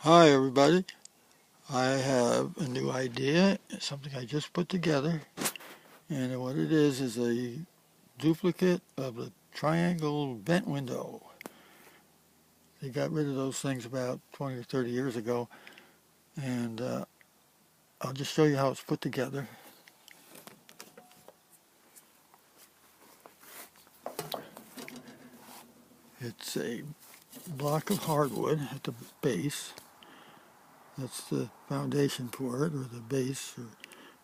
Hi everybody, I have a new idea, something I just put together, and what it is a duplicate of the triangle vent window. They got rid of those things about 20 or 30 years ago, and I'll just show you how it's put together. It's a block of hardwood at the base. That's the foundation for it, or the base or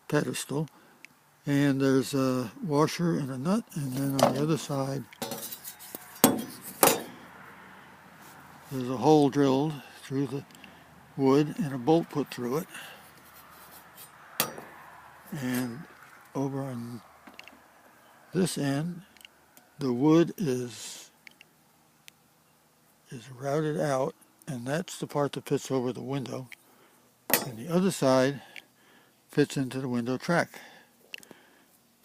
pedestal. And there's a washer and a nut, and then on the other side there's a hole drilled through the wood and a bolt put through it. And over on this end, the wood is routed out, and that's the part that fits over the window. And the other side fits into the window track.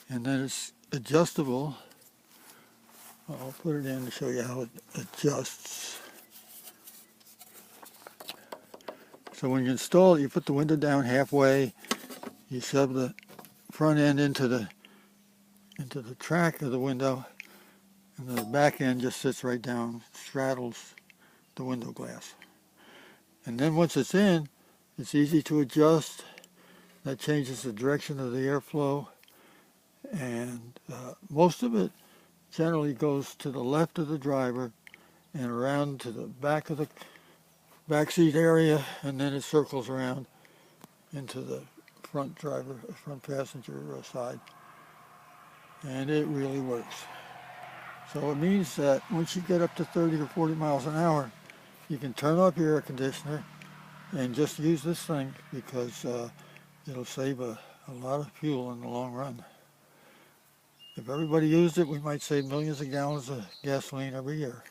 And then it's adjustable. I'll put it in to show you how it adjusts. So when you install it, you put the window down halfway, you shove the front end into the track of the window, and the back end just sits right down, straddles the window glass. And then once it's in, it's easy to adjust. That changes the direction of the airflow, and most of it generally goes to the left of the driver and around to the back of the back seat area, and then it circles around into the front passenger side, and it really works. So it means that once you get up to 30 or 40 miles an hour, you can turn off your air conditioner and just use this thing, because it'll save a lot of fuel in the long run. If everybody used it, we might save millions of gallons of gasoline every year.